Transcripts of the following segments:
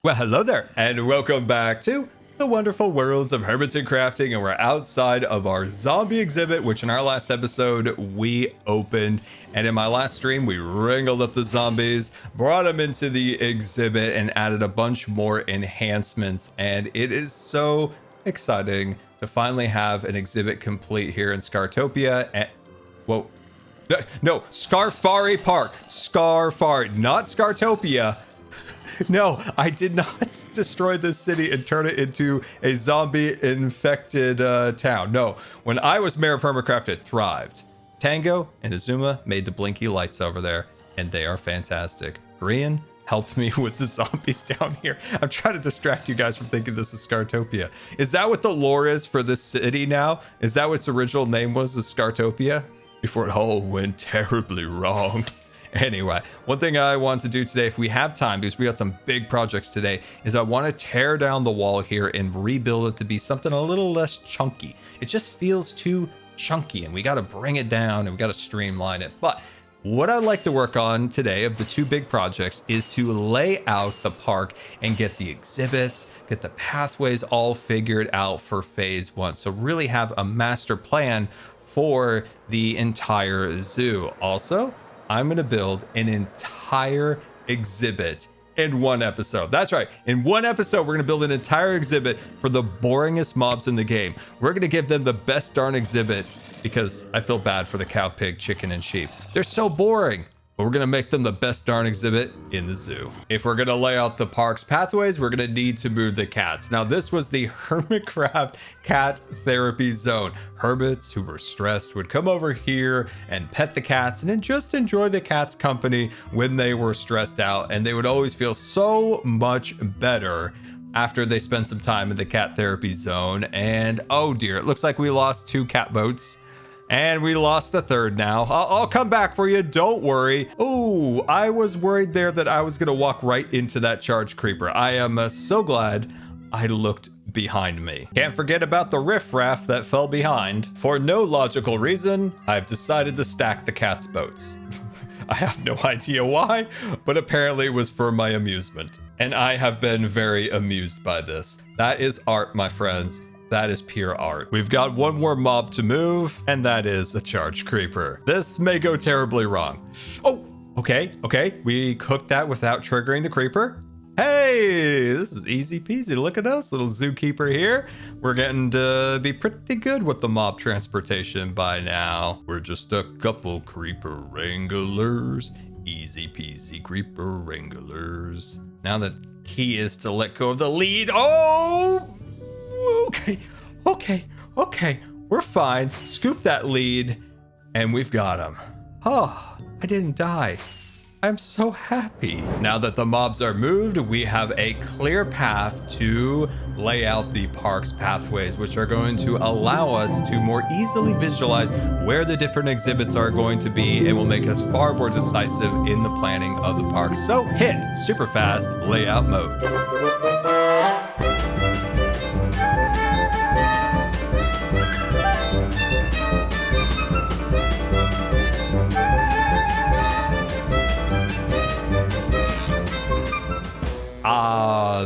Well, hello there, and welcome back to the wonderful worlds of Hermits and Crafting, and we're outside of our zombie exhibit, which in our last episode we opened, and in my last stream we wrangled up the zombies, brought them into the exhibit, and added a bunch more enhancements, and it is so exciting to finally have an exhibit complete here in Scartopia. And whoa, no, Scarfari Park, Scarfari, not Scartopia. No, I did not destroy this city and turn it into a zombie-infected town. No, when I was mayor of Hermitcraft, it thrived. Tango and Azuma made the blinky lights over there, and they are fantastic. Korean helped me with the zombies down here. I'm trying to distract you guys from thinking this is Scartopia. Is that what the lore is for this city now? Is that what its original name was, is Scartopia? Before it all went terribly wrong. Anyway, one thing I want to do today, if we have time, because we got some big projects today, is I want to tear down the wall here and rebuild it to be something a little less chunky. It just feels too chunky, and we got to bring it down and we got to streamline it. But what I'd like to work on today of the two big projects is to lay out the park and get the exhibits, get the pathways all figured out for phase one. So really have a master plan for the entire zoo. Also, I'm going to build an entire exhibit in one episode. That's right. In one episode, we're going to build an entire exhibit for the boringest mobs in the game. We're going to give them the best darn exhibit because I feel bad for the cow, pig, chicken, and sheep. They're so boring. But we're going to make them the best darn exhibit in the zoo. If we're going to lay out the park's pathways, we're going to need to move the cats. Now, this was the Hermitcraft cat therapy zone. Hermits who were stressed would come over here and pet the cats and then just enjoy the cats' company when they were stressed out. And they would always feel so much better after they spent some time in the cat therapy zone. And oh dear, it looks like we lost 2 cat boats. And we lost a third now. I'll come back for you. Don't worry. Oh, I was worried there that I was going to walk right into that charged creeper. I am so glad I looked behind me. Can't forget about the riffraff that fell behind. For no logical reason, I've decided to stack the cat's boats. I have no idea why, but apparently it was for my amusement. And I have been very amused by this. That is art, my friends. That is pure art. We've got one more mob to move, and that is a charged creeper. This may go terribly wrong. Oh, okay. We cooked that without triggering the creeper. Hey, this is easy peasy. Look at us, little zookeeper here. We're getting to be pretty good with the mob transportation by now. We're just a couple creeper wranglers. Easy peasy creeper wranglers. Now the key is to let go of the lead. Oh! Okay. We're fine. Scoop that lead, and we've got him. Oh, I didn't die. I'm so happy. Now that the mobs are moved, we have a clear path to lay out the park's pathways, which are going to allow us to more easily visualize where the different exhibits are going to be and will make us far more decisive in the planning of the park. So hit super fast layout mode.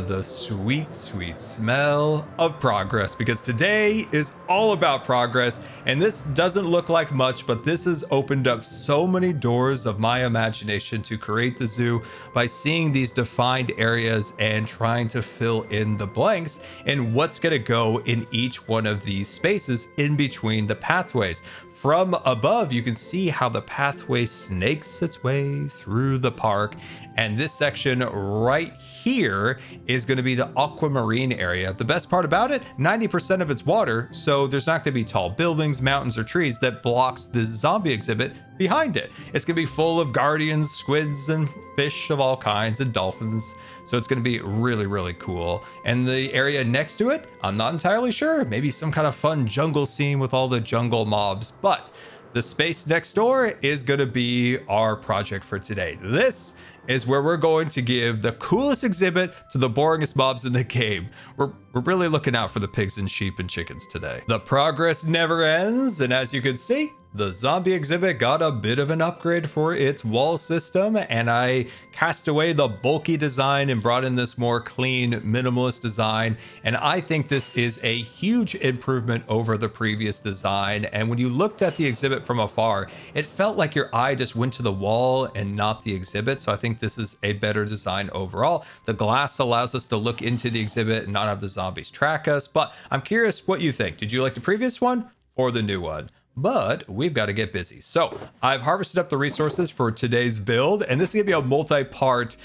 The sweet smell of progress, because today is all about progress, and this doesn't look like much, but this has opened up so many doors of my imagination to create the zoo by seeing these defined areas and trying to fill in the blanks and what's going to go in each one of these spaces in between the pathways. From above, you can see how the pathway snakes its way through the park. And this section right here is going to be the aquamarine area. The best part about it, 90% of it's water, so there's not going to be tall buildings, mountains, or trees that blocks this zombie exhibit behind it. It's going to be full of guardians, squids, and fish of all kinds, and dolphins. So it's going to be really, really cool. And the area next to it, I'm not entirely sure. Maybe some kind of fun jungle scene with all the jungle mobs. But the space next door is going to be our project for today. This is where we're going to give the coolest exhibit to the boringest mobs in the game. We're really looking out for the pigs and sheep and chickens today. The progress never ends, and as you can see, the zombie exhibit got a bit of an upgrade for its wall system, and I cast away the bulky design and brought in this more clean, minimalist design. And I think this is a huge improvement over the previous design. And when you looked at the exhibit from afar, it felt like your eye just went to the wall and not the exhibit. So I think this is a better design overall. The glass allows us to look into the exhibit and not have the zombies track us. But I'm curious what you think. Did you like the previous one or the new one? But we've got to get busy. So I've harvested up the resources for today's build, and this is gonna be a multi-part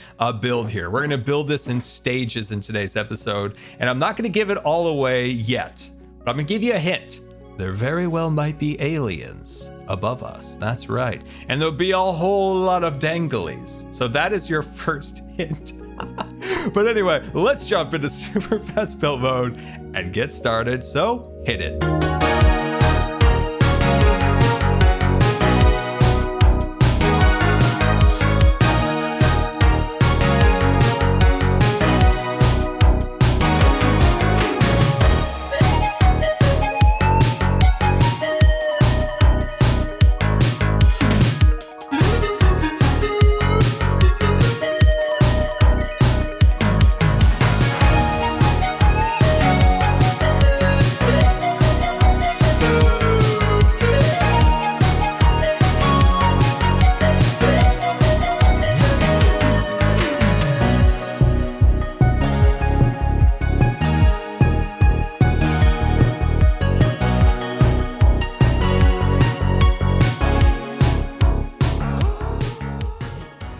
build here. We're gonna build this in stages in today's episode, and I'm not gonna give it all away yet, but I'm gonna give you a hint. There very well might be aliens above us. That's right. And there'll be a whole lot of danglies. So that is your first hint. But anyway, let's jump into super fast build mode and get started. So hit it.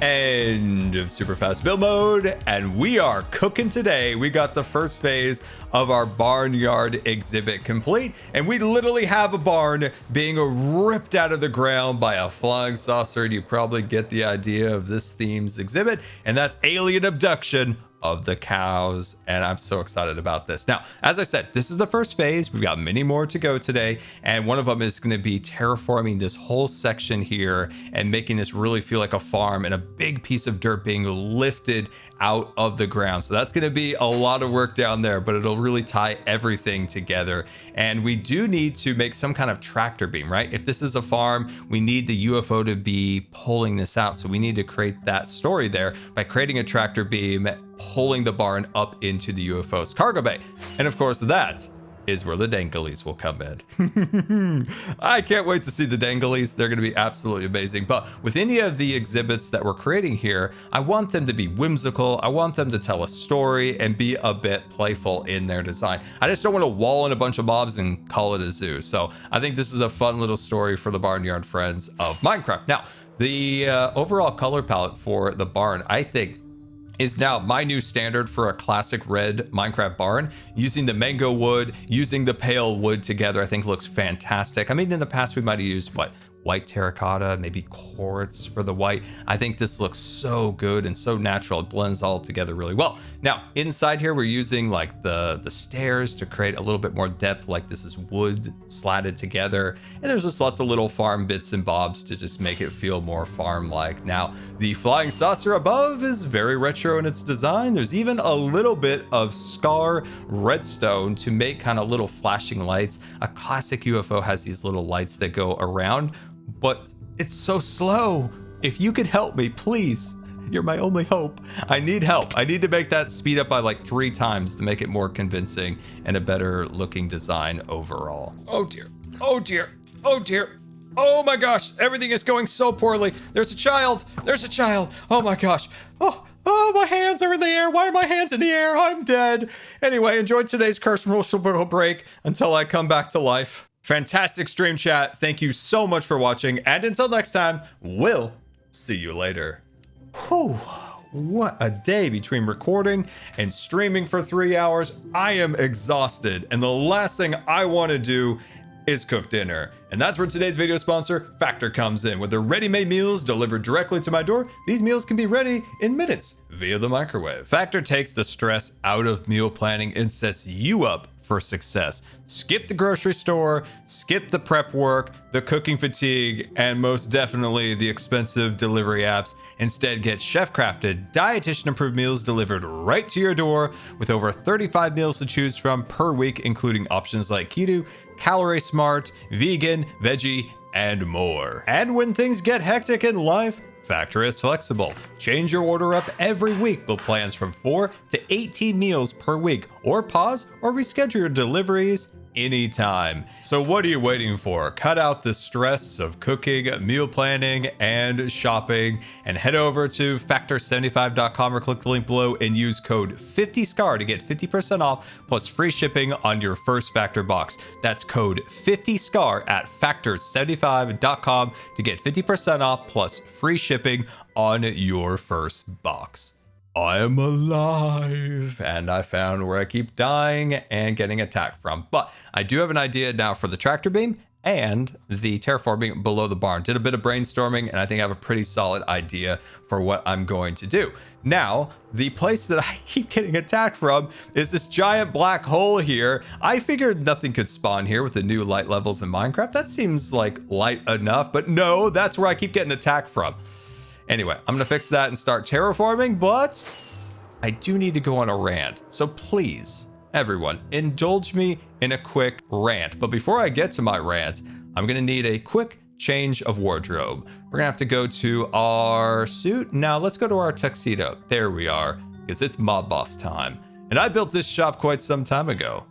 End of super fast build mode, and we are cooking today. We got the first phase of our barnyard exhibit complete, and we literally have a barn being ripped out of the ground by a flying saucer. And you probably get the idea of this theme's exhibit, and that's alien abduction of the cows. And I'm so excited about this. Now, as I said, this is the first phase. We've got many more to go today, and one of them is going to be terraforming this whole section here and making this really feel like a farm, and a big piece of dirt being lifted out of the ground. So that's going to be a lot of work down there, but it'll really tie everything together. And we do need to make some kind of tractor beam, right? If this is a farm, we need the UFO to be pulling this out. So we need to create that story there by creating a tractor beam, pulling the barn up into the UFO's cargo bay. And of course, that is where the danglies will come in. I can't wait to see the danglies. They're going to be absolutely amazing. But with any of the exhibits that we're creating here, I want them to be whimsical. I want them to tell a story and be a bit playful in their design. I just don't want to wall in a bunch of mobs and call it a zoo. So I think this is a fun little story for the barnyard friends of Minecraft. Now, the overall color palette for the barn, I think, is now my new standard for a classic red Minecraft barn. Using the mango wood, using the pale wood together, I think looks fantastic. I mean, in the past we might have used white terracotta, maybe quartz for the white. I think this looks so good and so natural. It blends all together really well. Now, inside here, we're using like the stairs to create a little bit more depth, like this is wood slatted together. And there's just lots of little farm bits and bobs to just make it feel more farm-like. Now, the flying saucer above is very retro in its design. There's even a little bit of Scar redstone to make kind of little flashing lights. A classic UFO has these little lights that go around, but it's so slow. If you could help me, please. You're my only hope. I need help. I need to make that speed up by like 3 times to make it more convincing and a better looking design overall. Oh dear. Oh dear. Oh dear. Oh my gosh. Everything is going so poorly. There's a child. There's a child. Oh my gosh. Oh, my hands are in the air. Why are my hands in the air? I'm dead. Anyway, enjoy today's commercial break until I come back to life. Fantastic stream chat. Thank you so much for watching. And until next time, we'll see you later. Whew, what a day between recording and streaming for 3 hours. I am exhausted. And the last thing I want to do is cook dinner. And that's where today's video sponsor, Factor, comes in. With their ready-made meals delivered directly to my door, these meals can be ready in minutes via the microwave. Factor takes the stress out of meal planning and sets you up for success. Skip the grocery store, skip the prep work, the cooking fatigue, and most definitely the expensive delivery apps. Instead, get chef-crafted, dietitian-approved meals delivered right to your door with over 35 meals to choose from per week, including options like keto, calorie smart, vegan, veggie, and more. And when things get hectic in life, Factor is flexible. Change your order up every week with plans from 4 to 18 meals per week, or pause or reschedule your deliveries anytime. So what are you waiting for? Cut out the stress of cooking, meal planning, and shopping, and head over to factor75.com or click the link below and use code 50SCAR to get 50% off plus free shipping on your first Factor box. That's code 50SCAR at factor75.com to get 50% off plus free shipping on your first box. I am alive, and I found where I keep dying and getting attacked from. But I do have an idea now for the tractor beam and the terraforming below the barn. Did a bit of brainstorming, and I think I have a pretty solid idea for what I'm going to do. Now, the place that I keep getting attacked from is this giant black hole here. I figured nothing could spawn here with the new light levels in Minecraft. That seems like light enough, but no, that's where I keep getting attacked from. Anyway, I'm going to fix that and start terraforming, but I do need to go on a rant. So please, everyone, indulge me in a quick rant. But before I get to my rant, I'm going to need a quick change of wardrobe. We're going to have to go to our suit. Now let's go to our tuxedo. There we are, because it's mob boss time. And I built this shop quite some time ago.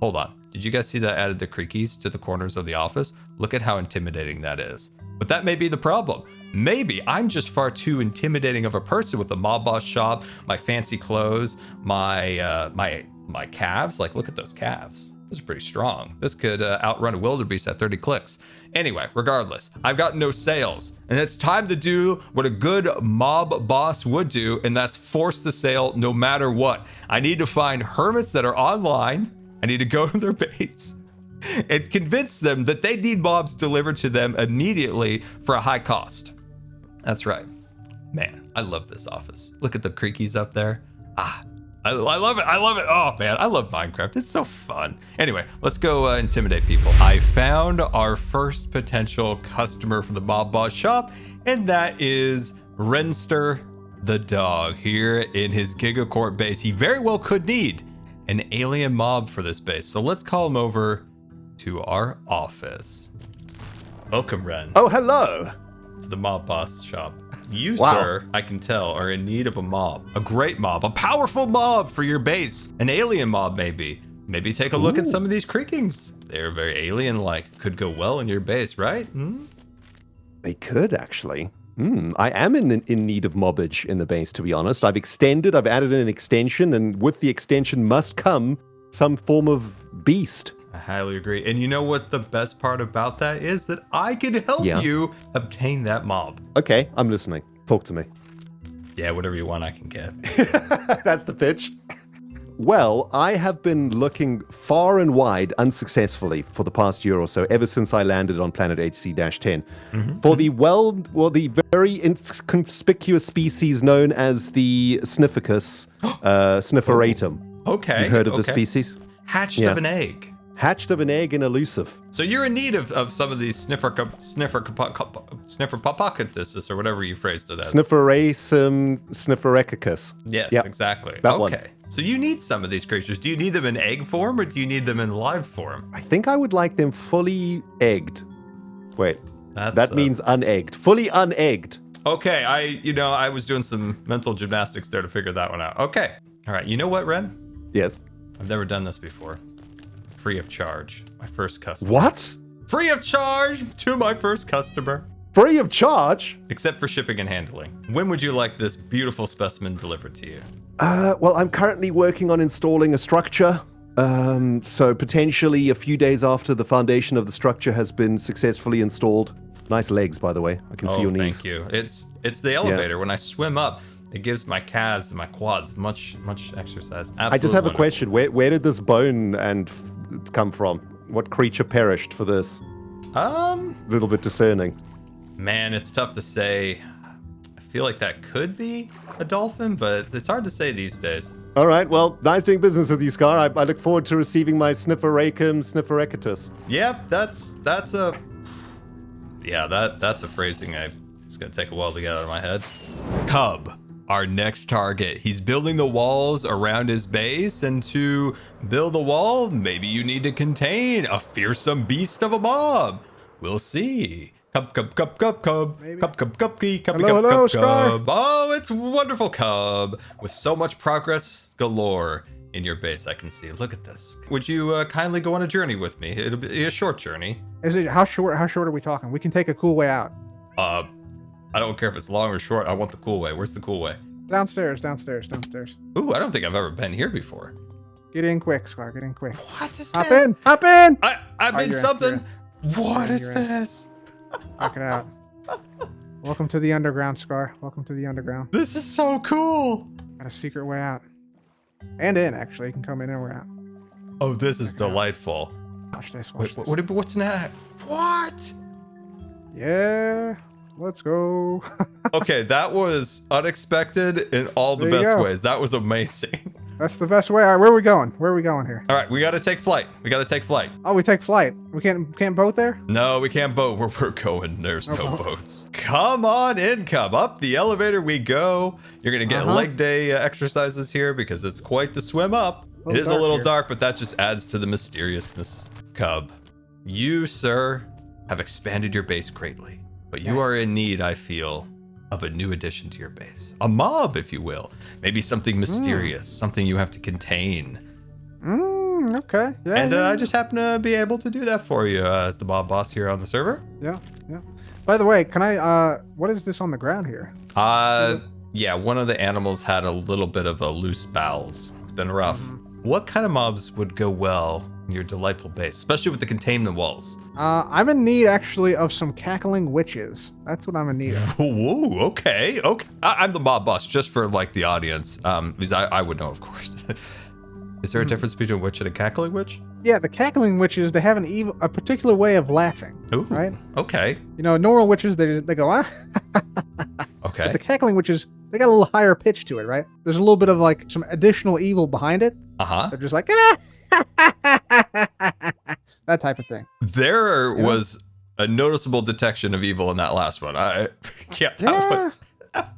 Hold on. Did you guys see that I added the creakies to the corners of the office? Look at how intimidating that is. But that may be the problem. Maybe I'm just far too intimidating of a person with the mob boss shop, my fancy clothes, my calves. Like, look at those calves. Those are pretty strong. This could outrun a wildebeest at 30 clicks. Anyway, regardless, I've got no sales, and it's time to do what a good mob boss would do, and that's force the sale no matter what. I need to find hermits that are online. I need to go to their base and convince them that they need mobs delivered to them immediately for a high cost. That's right. Man, I love this office. Look at the creakies up there. I love it. I love it. Oh, man, I love Minecraft. It's so fun. Anyway, let's go intimidate people. I found our first potential customer for the mob boss shop, and that is Renster the dog here in his Gigacorp base. He very well could need an alien mob for this base. So let's call him over to our office. Welcome, Ren. Oh, hello. To the mob boss shop. You, wow. Sir, I can tell, are in need of a mob. A great mob. A powerful mob for your base. An alien mob, maybe. Maybe take a look at some of these creakings. They're very alien-like. Could go well in your base, right? They could, actually. I am in need of mobbage in the base, to be honest. I've added an extension, and with the extension must come some form of beast. I highly agree. And you know what the best part about that is? That I can help you obtain that mob. Okay, I'm listening. Talk to me. Yeah, whatever you want, I can get. That's the pitch. Well, I have been looking far and wide unsuccessfully for the past year or so, ever since I landed on planet HC-10, for the very inconspicuous species known as the Snifficus snifferatum. Okay. You've heard of the species? Hatched of an egg. Hatched of an egg and elusive. So you're in need of some of these snifferpopocketuses or whatever you phrased it as. Snifferacum snifferecicus. Yes, exactly. That one. So you need some of these creatures. Do you need them in egg form or do you need them in live form? I think I would like them fully egged. Wait, that means unegged. Fully unegged. Okay, I was doing some mental gymnastics there to figure that one out. Okay. All right, you know what, Ren? Yes. I've never done this before. Free of charge. My first customer. What? Free of charge to my first customer. Free of charge? Except for shipping and handling. When would you like this beautiful specimen delivered to you? Well, I'm currently working on installing a structure. So potentially a few days after the foundation of the structure has been successfully installed. Nice legs, by the way. I can see your knees. Thank you. It's the elevator. When I swim up, it gives my calves and my quads much exercise. Absolutely. I just have a question. Where did this bone come from? What creature perished for this? A little bit discerning. Man, it's tough to say. I feel like that could be a dolphin, but it's hard to say these days. All right, well, nice doing business with you, Scar. I look forward to receiving my snifferacum snifferecatus. Yep, that's a phrasing it's gonna take a while to get out of my head. Cub, our next target. He's building the walls around his base, and to build a wall, maybe you need to contain a fearsome beast of a mob. We'll see. Cub. Maybe. Hello, Scar. Oh, it's wonderful, Cub. With so much progress galore in your base, I can see. Look at this. Would you kindly go on a journey with me? It'll be a short journey. Is it how short? How short are we talking? We can take a cool way out. I don't care if it's long or short. I want the cool way. Where's the cool way? Downstairs. Ooh, I don't think I've ever been here before. Get in quick, Scar. Get in quick. What is Hop this? in. Hop in. I'm in you're something. What Yeah, is you're in. this? Knock it out. Welcome to the underground, Scar. Welcome to the underground. This is so cool. Got a secret way out. And in, actually. You can come in and we're out. Oh, this is delightful. Watch this. Wait, Watch this. what's that? What? Yeah. Let's go. Okay, that was unexpected in all the There you best go. ways. That was amazing. That's the best way. All right, where are we going? Where are we going here? All right, we got to take flight. Oh, we take flight. We can't boat there? No, we can't boat where we're going. There's no boats. Come on in, Cub. Up the elevator we go. You're going to get leg day exercises here because it's quite the swim up. It is a little dark, but that just adds to the mysteriousness. Cub, you, sir, have expanded your base greatly, but you are in need, I feel, of a new addition to your base. A mob, if you will. Maybe something mysterious, something you have to contain. Okay. Yeah. And yeah. I just happen to be able to do that for you as the mob boss here on the server. Yeah. By the way, can I, what is this on the ground here? Yeah, one of the animals had a little bit of a loose bowels. It's been rough. What kind of mobs would go well in your delightful base, especially with the containment walls? I'm in need, actually, of some cackling witches. That's what I'm in need of. Whoa, okay. I'm the mob boss, just for like the audience, because I would know, of course. Is there a difference between a witch and a cackling witch? Yeah, the cackling witches, they have a particular way of laughing. Ooh, right? Okay. You know, normal witches, they go, ah. Okay. But the cackling witches, they got a little higher pitch to it, right? There's a little bit of like some additional evil behind it. Uh-huh. They're just like, ah. That type of thing. There was a noticeable detection of evil in that last one. That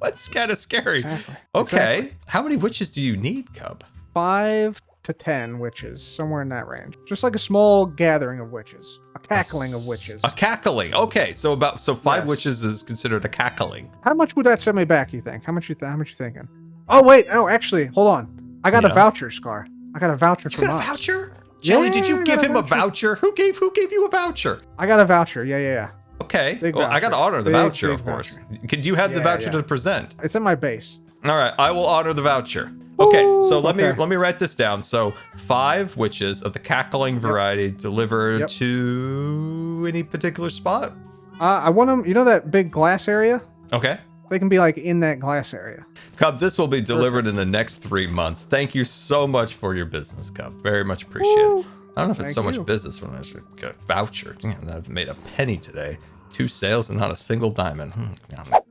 was kind of scary. Exactly. Okay. Exactly. How many witches do you need, Cub? 5 to 10 witches, somewhere in that range. Just like a small gathering of witches. A cackling of witches. A cackling. Okay, so 5 Yes. witches is considered a cackling. How much would that send me back, you think? How much you thinking? Oh, wait. Oh, actually, hold on. I got a voucher, Scar. I got a voucher You for got a mobs. voucher? Jelly, did I you got give a him a voucher. voucher? Who gave you a voucher? I got a voucher. Yeah. Okay. Big Well, I got to voucher. honor the Big, voucher, big of course. Could you have the Yeah, voucher yeah. to present? It's in my base. All right, I will honor the voucher. Okay, so let okay. me write this down. So 5 witches of the cackling variety delivered to any particular spot? I want them, you know that big glass area? Okay. They can be like in that glass area. Cub, this will be delivered in the next 3 months. Thank you so much for your business, Cub. Very much appreciated. I don't know if it's Thank so much you. business when I should get a voucher. Damn, I've made a penny today. 2 sales and not a single diamond.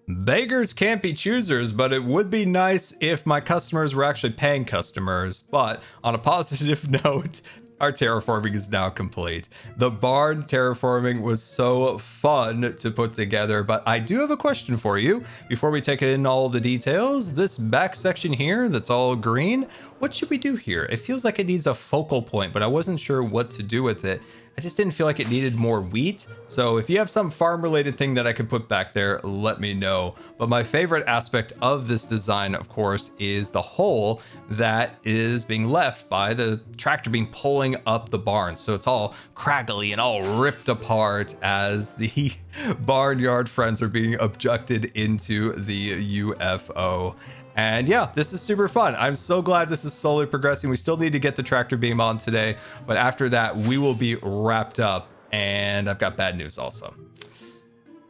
Beggars can't be choosers, but it would be nice if my customers were actually paying customers. But on a positive note, our terraforming is now complete. The barn terraforming was so fun to put together, but I do have a question for you before we take in all the details. This back section here that's all green, what should we do here? It feels like it needs a focal point, but I wasn't sure what to do with it. I just didn't feel like it needed more wheat. So if you have some farm related thing that I could put back there, let me know. But my favorite aspect of this design, of course, is the hole that is being left by the tractor being pulling up the barn. So it's all craggly and all ripped apart as the barnyard friends are being abducted into the UFO. And yeah, this is super fun. I'm so glad this is slowly progressing. We still need to get the tractor beam on today, but after that, we will be wrapped up. And I've got bad news also.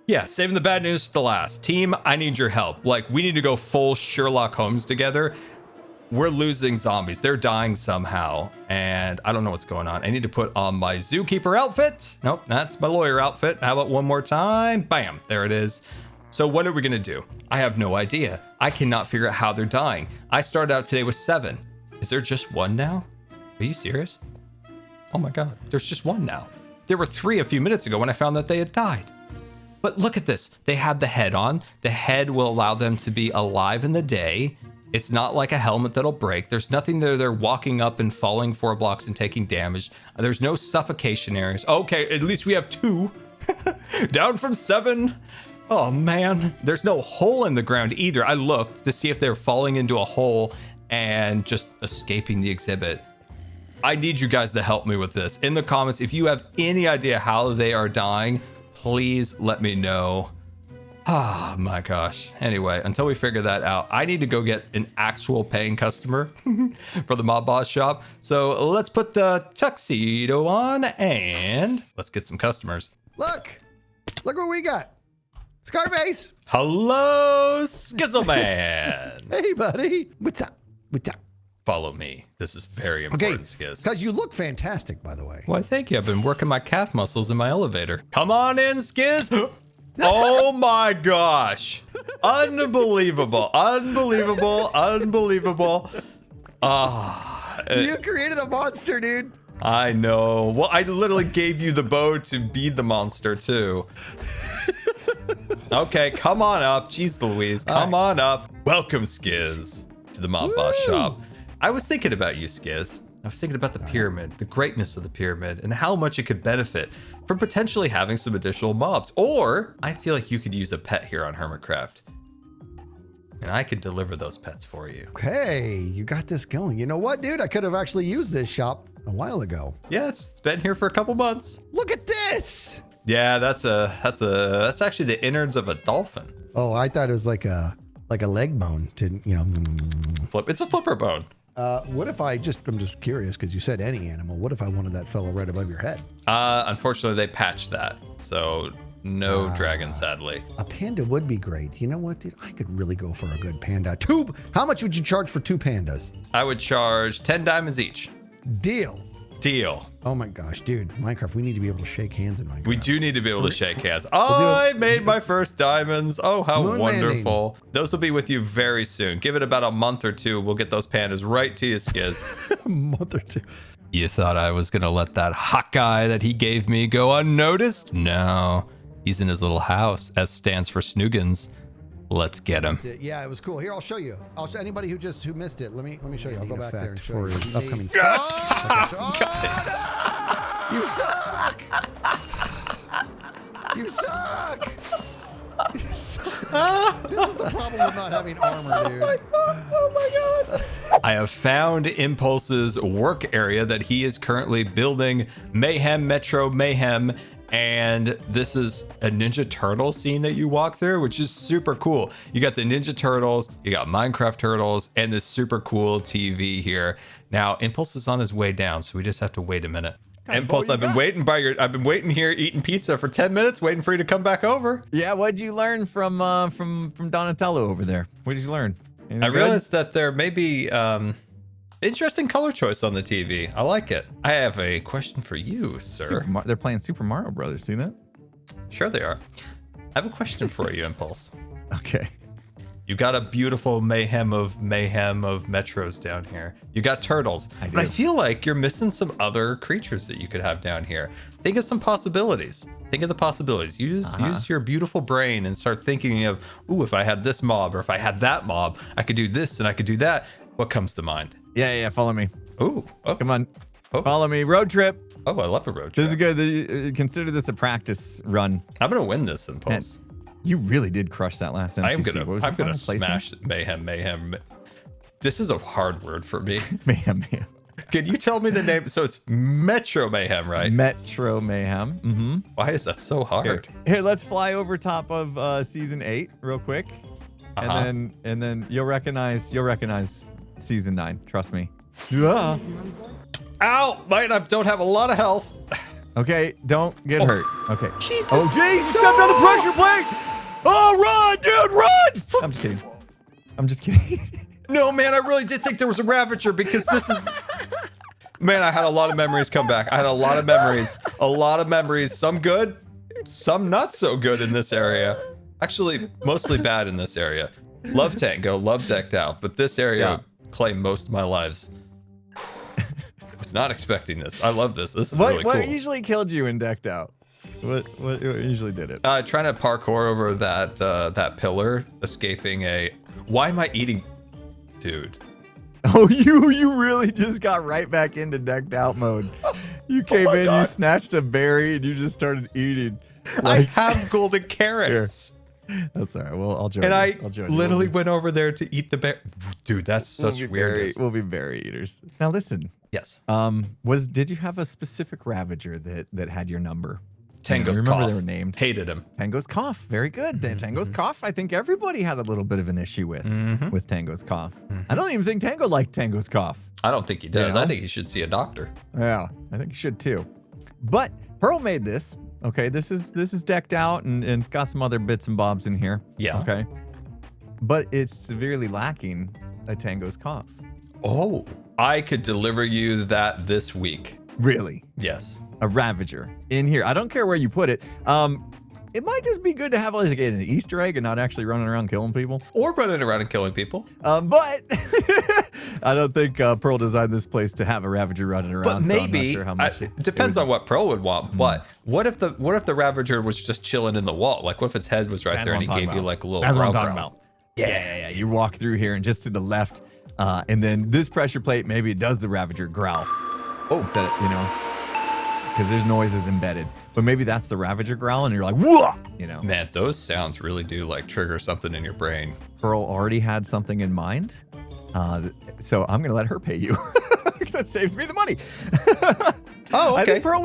Yeah, saving the bad news for the last. Team, I need your help. Like, we need to go full Sherlock Holmes together. We're losing zombies. They're dying somehow, and I don't know what's going on. I need to put on my zookeeper outfit. Nope, that's my lawyer outfit. How about one more time? Bam, there it is. So what are we gonna do? I have no idea. I cannot figure out how they're dying. I started out today with 7. Is there just 1 now? Are you serious? Oh my God, there's just 1 now. There were 3 a few minutes ago when I found that they had died. But look at this. They had the head on. The head will allow them to be alive in the day. It's not like a helmet that'll break. There's nothing there. They're walking up and falling 4 blocks and taking damage. There's no suffocation areas. Okay, at least we have 2. Down from 7. Oh, man. There's no hole in the ground either. I looked to see if they're falling into a hole and just escaping the exhibit. I need you guys to help me with this. In the comments, if you have any idea how they are dying, please let me know. Ah, my gosh. Anyway, until we figure that out, I need to go get an actual paying customer for the Mob Boss shop. So let's put the tuxedo on and let's get some customers. Look what we got. Scarface. Hello, Skizzleman. Hey, buddy. What's up? Follow me. This is very important, Skizz. Because you look fantastic, by the way. Why, thank you. I've been working my calf muscles in my elevator. Come on in, Skizz. Oh my gosh. Unbelievable. You created a monster, dude. I know. Well, I literally gave you the bow to be the monster, too. Okay, come on up. Jeez Louise, come on up. Welcome, Skizz, to the Mob Boss shop. I was thinking about you, Skizz. I was thinking about the pyramid, the greatness of the pyramid, and how much it could benefit from potentially having some additional mobs. Or I feel like you could use a pet here on Hermitcraft. And I could deliver those pets for you. Okay, you got this going. You know what, dude? I could have actually used this shop a while ago. Yeah, it's been here for a couple months. Look at this. Yeah, that's actually the innards of a dolphin. Oh, I thought it was like a leg bone to, It's a flipper bone. What if I'm just curious because you said any animal. What if I wanted that fella right above your head? Unfortunately, they patched that, so no dragon, sadly. A panda would be great. You know what, dude? I could really go for a good panda. How much would you charge for 2 pandas? I would charge 10 diamonds each. Deal. Oh my gosh, dude. Minecraft, we need to be able to shake hands in Minecraft. We do need to be able to shake hands. I made my first diamonds. Oh, how wonderful. Those will be with you very soon. Give it about a month or 2. We'll get those pandas right to you, Skizz. A month or 2. You thought I was going to let that hot guy that he gave me go unnoticed? No. He's in his little house. S stands for Snoogans. Let's get him. Yeah, it was cool. Here, I'll show you. Anybody who missed it. Let me show you. I'll go back there and show for you. his upcoming. Yes! You suck! You suck! You suck! This is the problem with not having armor, dude. Oh my god! I have found Impulse's work area that he is currently building. Mayhem, Metro Mayhem. And this is a Ninja Turtle scene that you walk through, which is super cool. You got the Ninja Turtles, you got Minecraft Turtles, and this super cool TV here. Now, Impulse is on his way down, so we just have to wait a minute. Impulse, I've been waiting here eating pizza for 10 minutes, waiting for you to come back over. Yeah, what'd you learn from Donatello over there? What did you learn? I realized that there may be interesting color choice on the TV. I like it. I have a question for you, sir. They're playing Super Mario Brothers. See that? Sure they are. I have a question for you, Impulse. Okay. You got a beautiful mayhem of metros down here. You got turtles. But I feel like you're missing some other creatures that you could have down here. Think of some possibilities. Think of the possibilities. Use your beautiful brain and start thinking of, ooh, if I had this mob or if I had that mob, I could do this and I could do that. What comes to mind? Yeah, follow me. Ooh. Oh. Come on. Oh. Follow me. Road trip. Oh, I love a road trip. This is good. Consider this a practice run. I'm going to win this, Impulse. You really did crush that last MCC. I'm gonna smash mayhem. This is a hard word for me. Mayhem. Can you tell me the name? So it's Metro Mayhem, right? Metro Mayhem. Mm-hmm. Why is that so hard? Here, let's fly over top of season 8 real quick, and then you'll recognize season 9. Trust me. Yeah. Ow, mate! I don't have a lot of health. Okay, don't get hurt. Okay. Jesus. Oh, jeez, you stepped on the pressure plate. Oh, run, dude, run! I'm just kidding. No, man, I really did think there was a Ravager because this is... Man, I had a lot of memories come back. I had a lot of memories. Some good, some not so good in this area. Actually, mostly bad in this area. Love Tango, love Decked Out, but this area claimed most of my lives. I was not expecting this. I love this. This is really cool. What usually killed you in Decked Out? What usually did it? Trying to parkour over that pillar, escaping a... Why am I eating... Dude. Oh, you really just got right back into Decked Out mode. You came in, you snatched a berry, and you just started eating. I have golden carrots. That's all right. Well, I'll join. And you. I I'll join you. literally went over there to eat the berry. Dude, that's such weirdness. We'll be berry eaters. Now listen. Yes. Did you have a specific Ravager that had your number? Tango's Remember cough. they were named. Hated him. Tango's cough. Very good. Tango's cough. I think everybody had a little bit of an issue with Tango's cough. I don't even think Tango liked Tango's cough. I don't think he does. You know? I think he should see a doctor. Yeah, I think you should too. But Pearl made this. Okay, this is decked out and it's got some other bits and bobs in here. Yeah. Okay. But it's severely lacking a Tango's cough. Oh, I could deliver you that this week. Really? Yes. A Ravager in here. I don't care where you put it. It might just be good to have like an Easter egg and not actually running around killing people. Or running around and killing people. But I don't think Pearl designed this place to have a Ravager running around. But maybe so I'm not sure how much it depends on what Pearl would want. But what if the Ravager was just chilling in the wall? Like what if its head was right That's there and what he I'm gave you talking like a little. That's what I'm growl talking growl? about. Yeah. You walk through here and just to the left, and then this pressure plate, maybe it does the Ravager growl. Oh, instead of, because there's noises embedded. But maybe that's the Ravager growl, and you're like, whoa, Man, those sounds really do like trigger something in your brain. Pearl already had something in mind, so I'm gonna let her pay you. Because that saves me the money. Oh, okay. I think Pearl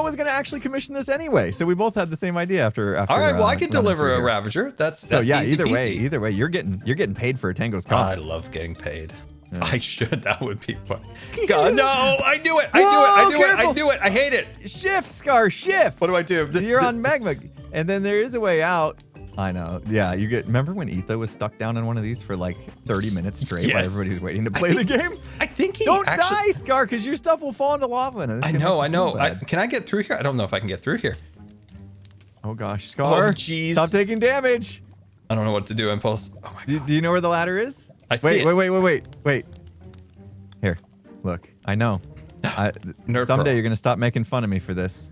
was gonna actually commission this anyway. So we both had the same idea after. All right, well, I could running deliver through a here. Ravager. That's So yeah, easy either peasy. way, you're getting paid for a Tango's I cough. love getting paid. I should. That would be fun. God, no! I knew it! I Whoa, knew it! I careful. knew it! I hate it! Shift, Scar, shift. What do I do? You're on magma, and then there is a way out. I know. Yeah, you get. Remember when Etho was stuck down in one of these for like 30 minutes straight while Yes. everybody was waiting to play the game? I think he Don't actually, die, Scar, because your stuff will fall into lava. And it's I gonna know. make I you know. feel bad. Can I get through here? I don't know if I can get through here. Oh gosh, Scar. Oh, jeez. Stop taking damage. I don't know what to do. Impulse. Oh my god. Do you know where the ladder is? I see it. Wait. Here, look. I know. Nerd Someday Pearl. you're gonna stop making fun of me for this.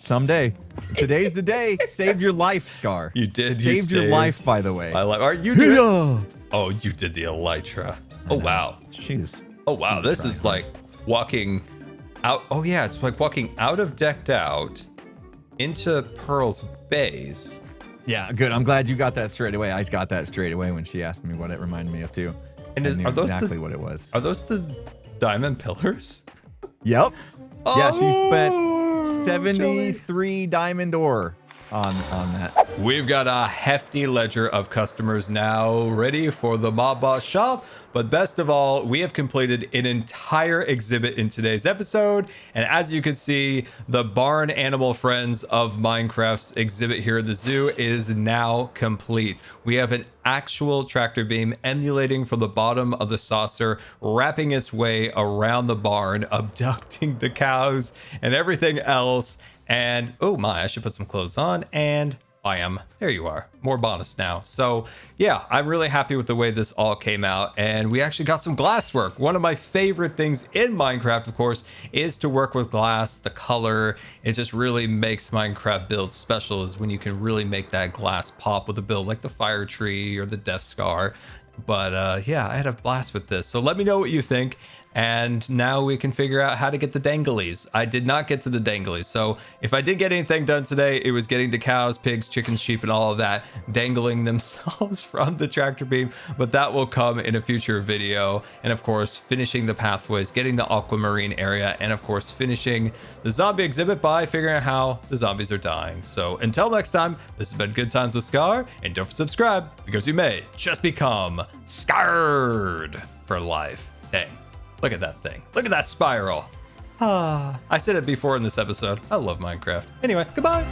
Someday. Today's the day. Saved your life, Scar. You did. Saved your life, by the way. My life. Are you doing? Yeah. Oh, you did the elytra. Oh wow. Jeez. Oh wow. This is like walking out. Oh yeah, it's like walking out of decked out into Pearl's base. Yeah, good. I'm glad you got that straight away. I got that straight away when she asked me what it reminded me of too. And I is, knew are those exactly the, what it was? Are those the diamond pillars? Yep. Yeah, she spent Oh, 73 diamond ore on that. We've got a hefty ledger of customers now ready for the Mob Boss shop. But best of all, we have completed an entire exhibit in today's episode. And as you can see, the Barn Animal Friends of Minecraft's exhibit here at the zoo is now complete. We have an actual tractor beam emulating from the bottom of the saucer, wrapping its way around the barn, abducting the cows and everything else. And oh my, I should put some clothes on, and bam, there you are. More bonus now. So yeah, I'm really happy with the way this all came out, and we actually got some glass work. One of my favorite things in Minecraft, of course, is to work with glass. The color, it just really makes Minecraft builds special, is when you can really make that glass pop with a build like the fire tree or the Death Scar. But yeah, I had a blast with this. So let me know what you think. And now we can figure out how to get the danglies. I did not get to the danglies. So if I did get anything done today, it was getting the cows, pigs, chickens, sheep, and all of that dangling themselves from the tractor beam. But that will come in a future video. And of course, finishing the pathways, getting the aquamarine area, and of course, finishing the zombie exhibit by figuring out how the zombies are dying. So until next time, this has been Good Times with Scar. And don't forget to subscribe, because you may just become scarred for life. Dang. Look at that thing. Look at that spiral. I said it before in this episode. I love Minecraft. Anyway, goodbye.